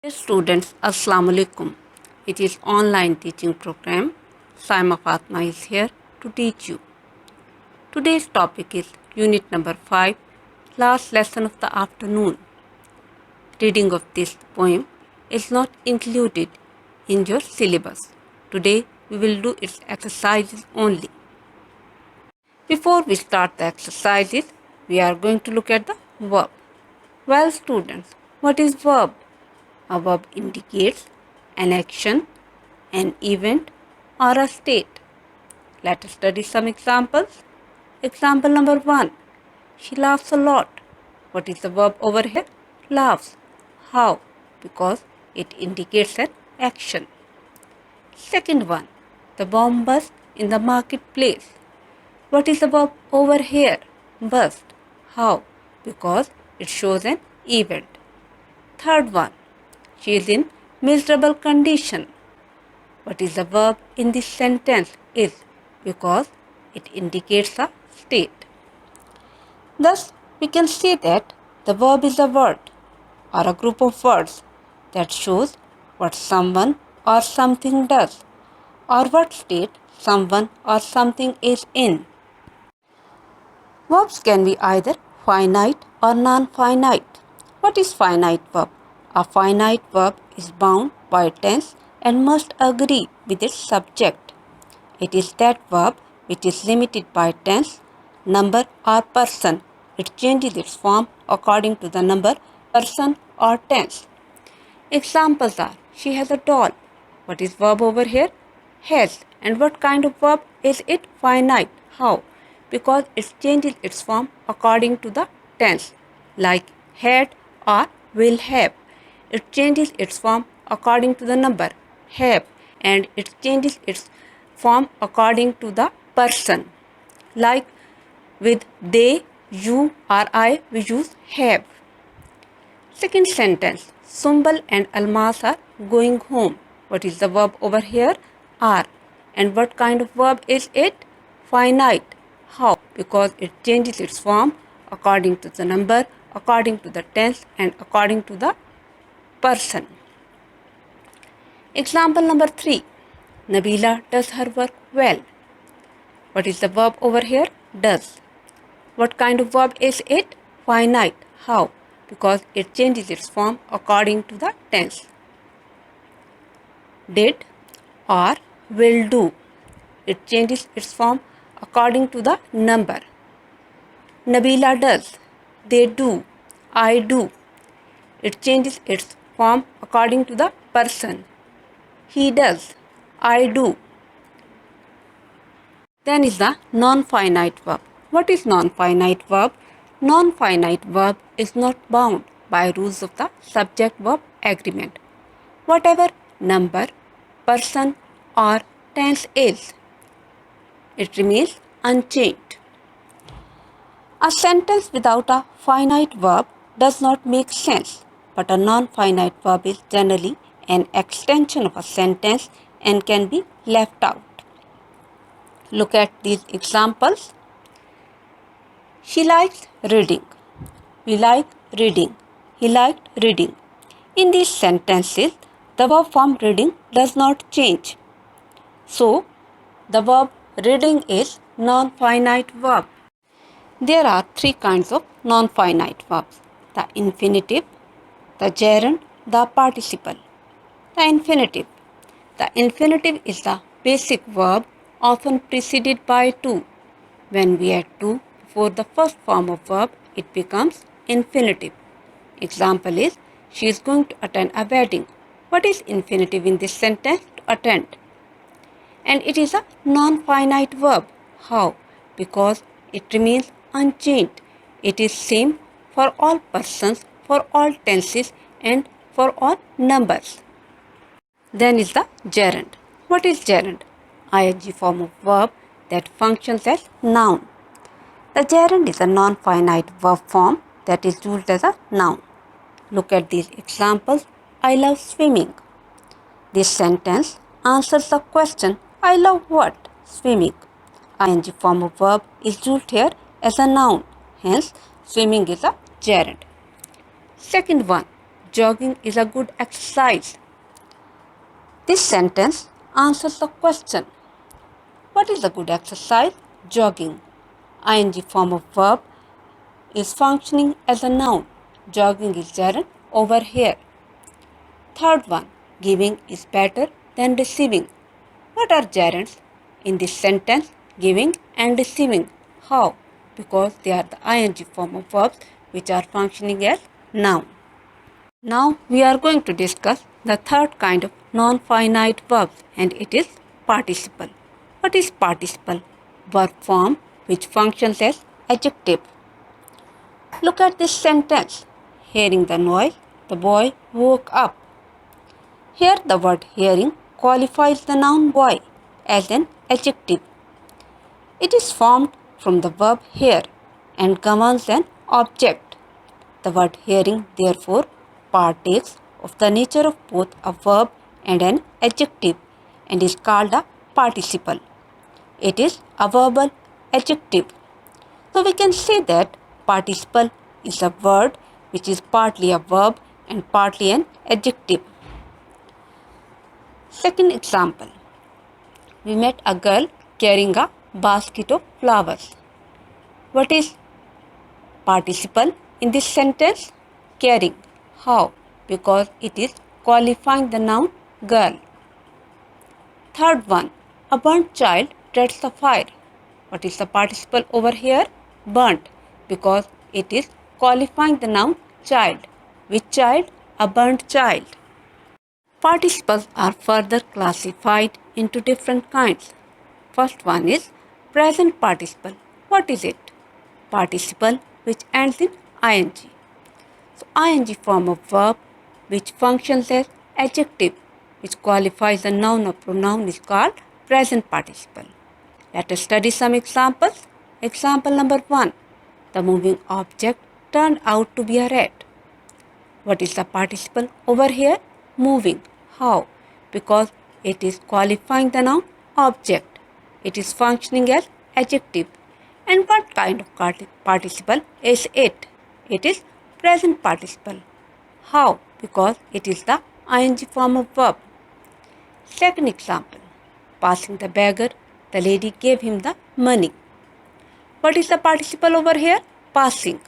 Dear students, Assalamu alaikum. It is online teaching program. Saima Fatma is here to teach you. Today's topic is unit number 5, last lesson of the afternoon. Reading of this poem is not included in your syllabus. Today we will do its exercises only. Before we start the exercises, we are going to look at the verb. Well, students, what is verb? A verb indicates an action, an event, or a state. Let us study some examples. Example number 1. She laughs a lot. What is the verb over here? Laughs. How? Because it indicates an action. Second one. The bomb burst in the marketplace. What is the verb over here? Burst. How? Because it shows an event. Third one. She is in miserable condition. What is the verb in this sentence? Is, because it indicates a state. Thus, we can say that the verb is a word or a group of words that shows what someone or something does or what state someone or something is in. Verbs can be either finite or non-finite. What is finite verb? A finite verb is bound by tense and must agree with its subject. It is that verb which is limited by tense, number or person. It changes its form according to the number, person or tense. Examples are, she has a doll. What is verb over here? Has. And what kind of verb is it? Finite. How? Because it changes its form according to the tense, like had or will have. It changes its form according to the number, have, and it changes its form according to the person, like with they, you or I, we use have. Second sentence, Sumbal and Almas are going home. What is the verb over here? Are. And what kind of verb is it? Finite. How? Because it changes its form according to the number, according to the tense, and according to the person. Example number 3. Nabila does her work well. What is the verb over here? Does. What kind of verb is it? Finite. How? Because it changes its form according to the tense. Did or will do. It changes its form according to the number. Nabila does. They do. I do. It changes its form according to the person. He does. I do. Then is the non-finite verb. What is non-finite verb? Non-finite verb is not bound by rules of the subject-verb agreement. Whatever number, person or tense is, it remains unchanged. A sentence without a finite verb does not make sense, but a non-finite verb is generally an extension of a sentence and can be left out. Look at these examples. She likes reading. We like reading. He liked reading. In these sentences, the verb form reading does not change. So, the verb reading is non-finite verb. There are 3 kinds of non-finite verbs: the infinitive, the gerund, the participle. The infinitive. The infinitive is the basic verb often preceded by to. When we add to before the first form of verb, it becomes infinitive. Example is, she is going to attend a wedding. What is infinitive in this sentence? To attend. And it is a non-finite verb. How? Because it remains unchanged. It is same for all persons, for all tenses, and for all numbers. Then is the gerund. What is gerund? Ing form of verb that functions as noun. The gerund is a non-finite verb form that is used as a noun. Look at these examples. I love swimming. This sentence answers the question, I love what? Swimming. Ing form of verb is used here as a noun. Hence, swimming is a gerund. Second one, jogging is a good exercise. This sentence answers the question. What is a good exercise? Jogging. Ing form of verb is functioning as a noun. Jogging is gerund over here. Third one, giving is better than receiving. What are gerunds in this sentence? Giving and receiving. How? Because they are the ing form of verbs which are functioning as noun. Now we are going to discuss the third kind of non-finite verbs, and it is participle. What is participle? Verb form which functions as adjective. Look at this sentence. Hearing the noise, the boy woke up. Here the word hearing qualifies the noun boy as an adjective. It is formed from the verb hear and governs an object. The word hearing therefore partakes of the nature of both a verb and an adjective and is called a participle. It is a verbal adjective. So we can say that participle is a word which is partly a verb and partly an adjective. Second example. We met a girl carrying a basket of flowers. What is participle in this sentence? Carrying. How? Because it is qualifying the noun girl. Third one. A burnt child dreads the fire. What is the participle over here? Burnt. Because it is qualifying the noun child. Which child? A burnt child. Participles are further classified into different kinds. First one is present participle. What is it? Participle which ends in ing. So ing form of verb which functions as adjective which qualifies the noun or pronoun is called present participle. Let us study some examples. Example number 1. The moving object turned out to be a rat. What is the participle over here? Moving. How? Because it is qualifying the noun object. It is functioning as adjective. And what kind of participle is it? It is present participle. How? Because it is the ing form of verb. Second example. Passing the beggar, the lady gave him the money. What is the participle over here? Passing.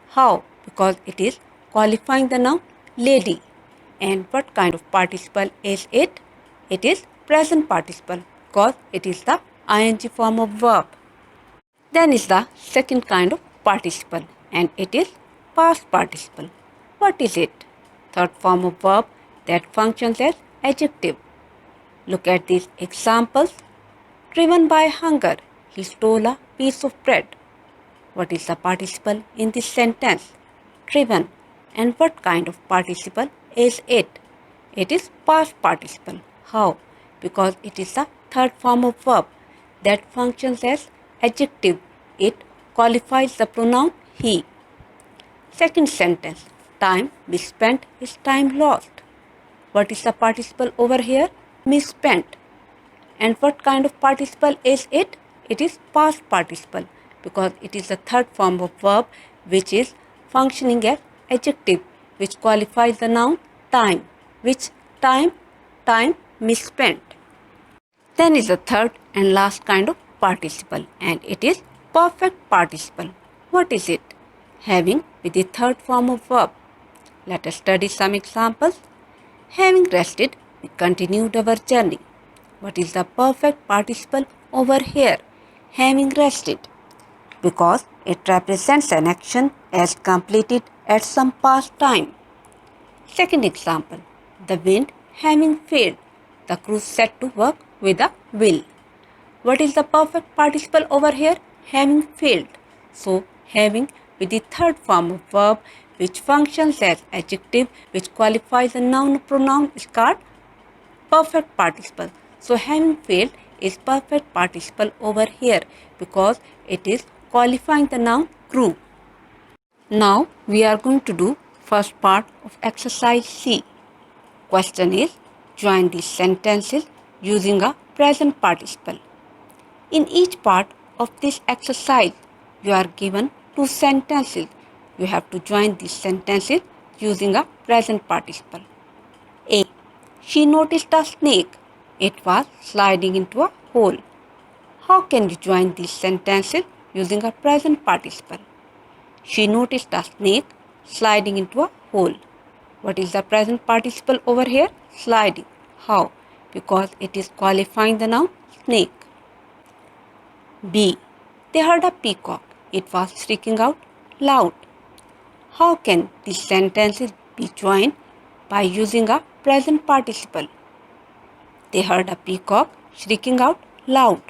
How? Because it is qualifying the noun lady. And what kind of participle is it? It is present participle because it is the ing form of verb. Then is the second kind of participle and it is past participle. What is it? Third form of verb that functions as adjective. Look at these examples. Driven by hunger, he stole a piece of bread. What is the participle in this sentence? Driven. And what kind of participle is it? It is past participle. How? Because it is the third form of verb that functions as adjective. It qualifies the pronoun he. Second sentence. Time misspent is time lost. What is the participle over here? Misspent. And what kind of participle is it? It is past participle because it is the third form of verb which is functioning as adjective which qualifies the noun time. Which time? Time misspent. Then is the third and last kind of participle and it is perfect participle. What is it? Having with the third form of verb. Let us study some examples. Having rested, we continued our journey. What is the perfect participle over here? Having rested. Because it represents an action as completed at some past time. Second example. The wind having failed. The crew set to work with a will. What is the perfect participle over here? Having failed. So, having with the third form of verb which functions as adjective which qualifies a noun or pronoun is called perfect participle. So, having failed is perfect participle over here because it is qualifying the noun crew. Now, we are going to do first part of exercise C. Question is, join these sentences using a present participle. In each part of this exercise, you are given two sentences. You have to join these sentences using a present participle. A. She noticed a snake. It was sliding into a hole. How can you join these sentences using a present participle? She noticed a snake sliding into a hole. What is the present participle over here? Sliding. How? Because it is qualifying the noun snake. B. They heard a peacock. It was shrieking out loud. How can these sentences be joined by using a present participle? They heard a peacock shrieking out loud.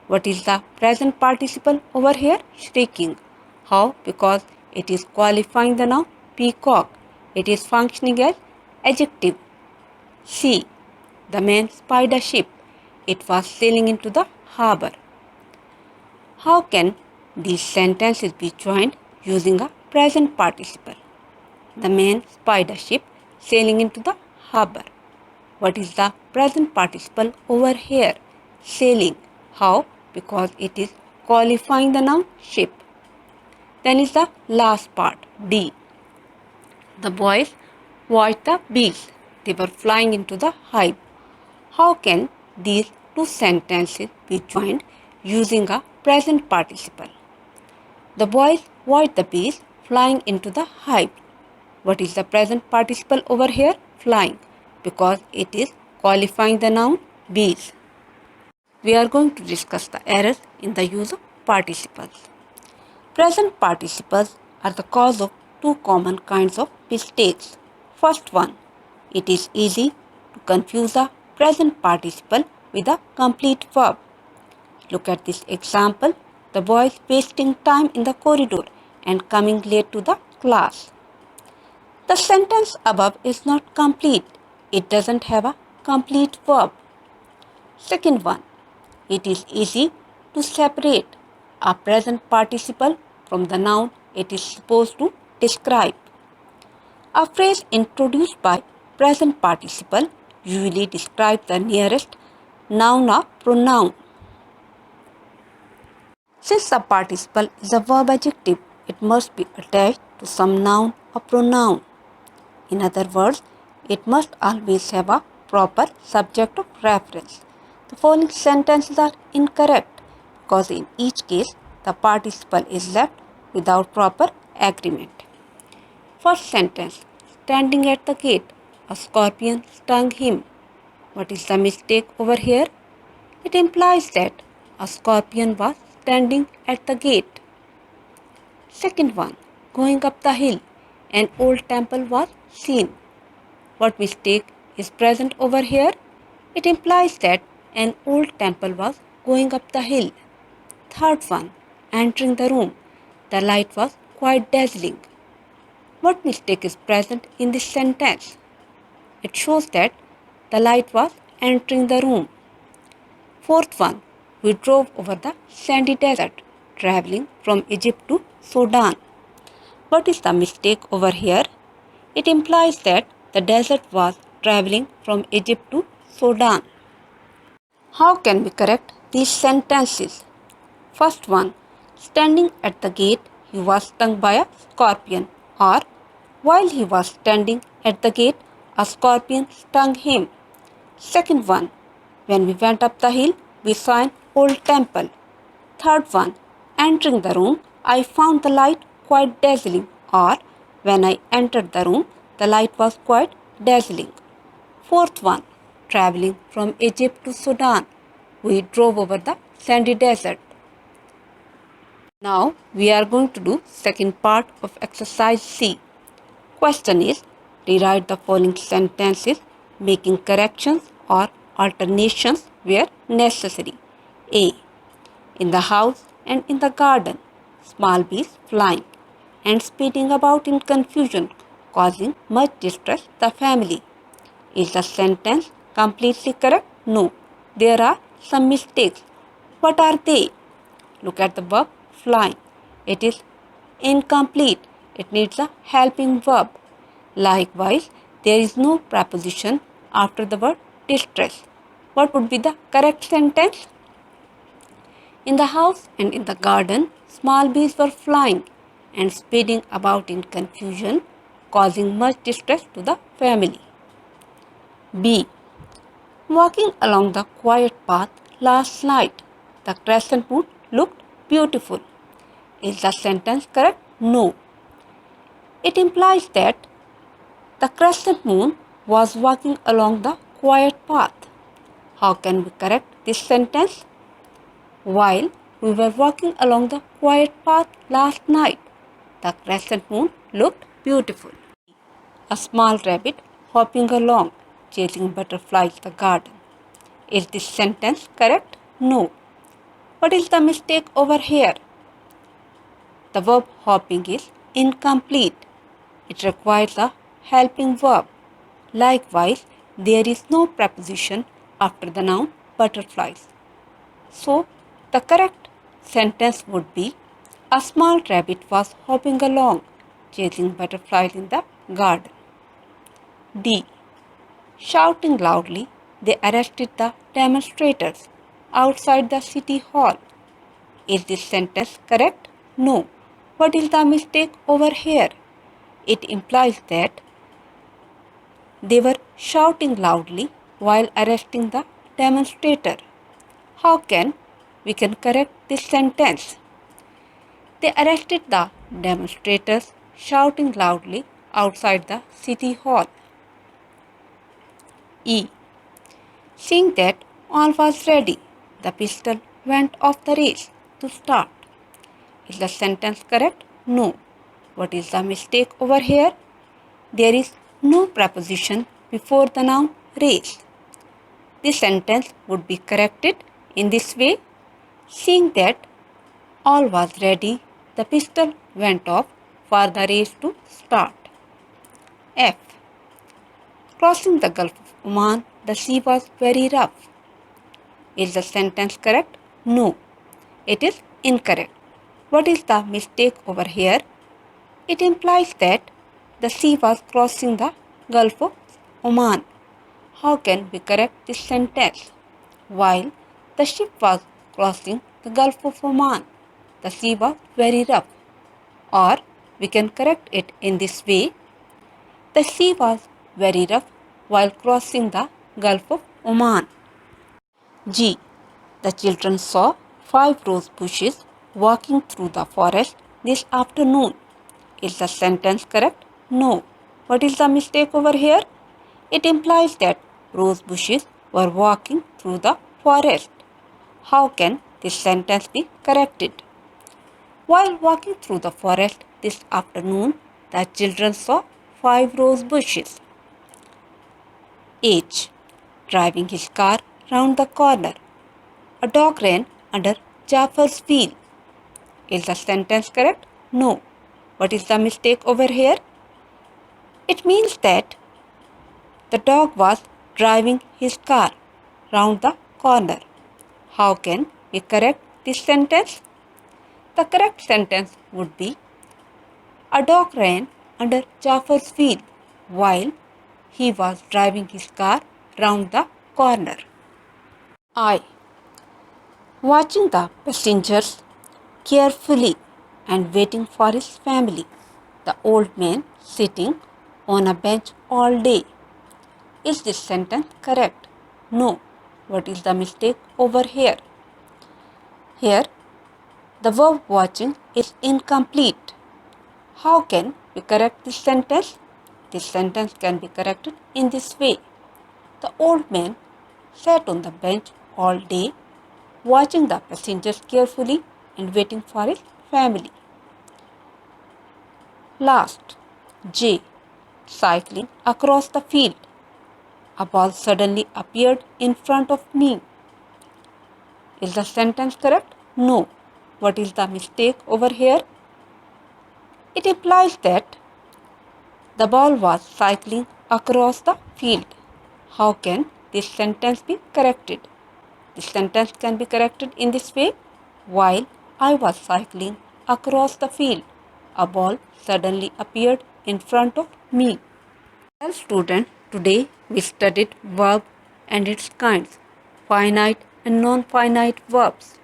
What is the present participle over here? Shrieking. How? Because it is qualifying the noun peacock. It is functioning as adjective. C. The man spied a ship. It was sailing into the harbor. How can these sentences be joined using a present participle? The man spied a ship sailing into the harbor. What is the present participle over here? Sailing. How? Because it is qualifying the noun ship. Then is the last part, D. The boys watched the bees. They were flying into the hive. How can these two sentences be joined using a present participle? The boys watched the bees flying into the hive. What is the present participle over here? Flying, because it is qualifying the noun bees. We are going to discuss the errors in the use of participles. Present participles are the cause of two common kinds of mistakes. First one, it is easy to confuse a present participle with a complete verb. Look at this example. The boy is wasting time in the corridor and coming late to the class. The sentence above is not complete. It doesn't have a complete verb. Second one, it is easy to separate a present participle from the noun it is supposed to describe. A phrase introduced by present participle usually describes the nearest noun or pronoun. Since the participle is a verb adjective, it must be attached to some noun or pronoun. In other words, it must always have a proper subject of reference. The following sentences are incorrect because in each case the participle is left without proper agreement. First sentence, standing at the gate, a scorpion stung him. What is the mistake over here? It implies that a scorpion was standing at the gate. Second one, going up the hill, an old temple was seen. What mistake is present over here? It implies that an old temple was going up the hill. Third one, entering the room, the light was quite dazzling. What mistake is present in this sentence? It shows that the light was entering the room. Fourth one, we drove over the sandy desert, traveling from Egypt to Sudan. What is the mistake over here? It implies that the desert was traveling from Egypt to Sudan. How can we correct these sentences? First one, standing at the gate, he was stung by a scorpion, or while he was standing at the gate, a scorpion stung him. Second one, when we went up the hill, we saw an old temple. Third one, entering the room, I found the light quite dazzling, or when I entered the room, the light was quite dazzling. Fourth one, traveling from Egypt to Sudan, we drove over the sandy desert. Now we are going to do second part of exercise C. Question is, rewrite the following sentences making corrections or alternations where necessary. A. In the house and in the garden, small bees flying and speeding about in confusion, causing much distress the family. Is the sentence completely correct? No. There are some mistakes. What are they? Look at the verb flying. It is incomplete. It needs a helping verb. Likewise, there is no preposition after the word distress. What would be the correct sentence? In the house and in the garden, small bees were flying and speeding about in confusion, causing much distress to the family. B. Walking along the quiet path last night, the crescent moon looked beautiful. Is the sentence correct? No. It implies that the crescent moon was walking along the quiet path. How can we correct this sentence? While we were walking along the quiet path last night, the crescent moon looked beautiful. A small rabbit hopping along, chasing butterflies in the garden. Is this sentence correct? No. What is the mistake over here? The verb hopping is incomplete. It requires a helping verb. Likewise, there is no preposition after the noun butterflies. So, the correct sentence would be a small rabbit was hopping along, chasing butterflies in the garden. D. Shouting loudly, they arrested the demonstrators outside the city hall. Is this sentence correct? No. What is the mistake over here? It implies that they were shouting loudly while arresting the demonstrator. How can we can correct this sentence? They arrested the demonstrators shouting loudly outside the city hall. E. Seeing that all was ready, the pistol went off the race to start. Is the sentence correct? No. What is the mistake over here? There is no preposition before the noun race. This sentence would be corrected in this way. Seeing that all was ready, the pistol went off for the race to start. F. Crossing the Gulf of Oman, the sea was very rough. Is the sentence correct? No. It is incorrect. What is the mistake over here? It implies that the sea was crossing the Gulf of Oman. How can we correct this sentence? While the ship was crossing the Gulf of Oman, the sea was very rough. Or we can correct it in this way. The sea was very rough while crossing the Gulf of Oman. G. The children saw 5 rose bushes walking through the forest this afternoon. Is the sentence correct? No. What is the mistake over here? It implies that rose bushes were walking through the forest. How can this sentence be corrected? While walking through the forest this afternoon, the children saw 5 rose bushes. H. Driving his car round the corner, a dog ran under Jafar's wheel. Is the sentence correct? No. What is the mistake over here? It means that the dog was driving his car round the corner. How can we correct this sentence? The correct sentence would be a dog ran under Jafar's wheel while he was driving his car round the corner. I. Watching the passengers carefully and waiting for his family. The old man sitting on a bench all day. Is this sentence correct? No. What is the mistake over here? Here, the verb watching is incomplete. How can we correct this sentence? This sentence can be corrected in this way. The old man sat on the bench all day, watching the passengers carefully and waiting for his family. Last, J. Cycling across the field. A ball suddenly appeared in front of me. Is the sentence correct? No. What is the mistake over here? It implies that the ball was cycling across the field. How can this sentence be corrected? This sentence can be corrected in this way. While I was cycling across the field, a ball suddenly appeared in front of me. Well, student, today we studied verb and its kinds, finite and non-finite verbs.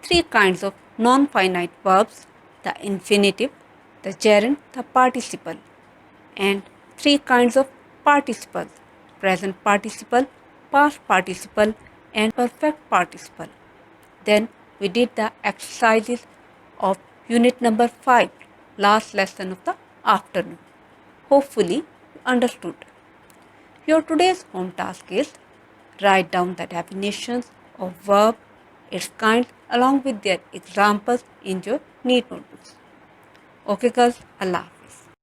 3 kinds of non-finite verbs: the infinitive, the gerund, the participle. and three kinds of participles: present participle, past participle, and perfect participle. Then we did the exercises of unit number 5, last lesson of the afternoon. Hopefully, you understood. Your today's home task is write down the definitions of verb, its kinds, along with their examples in your neat notebooks. Okay, guys, Allah.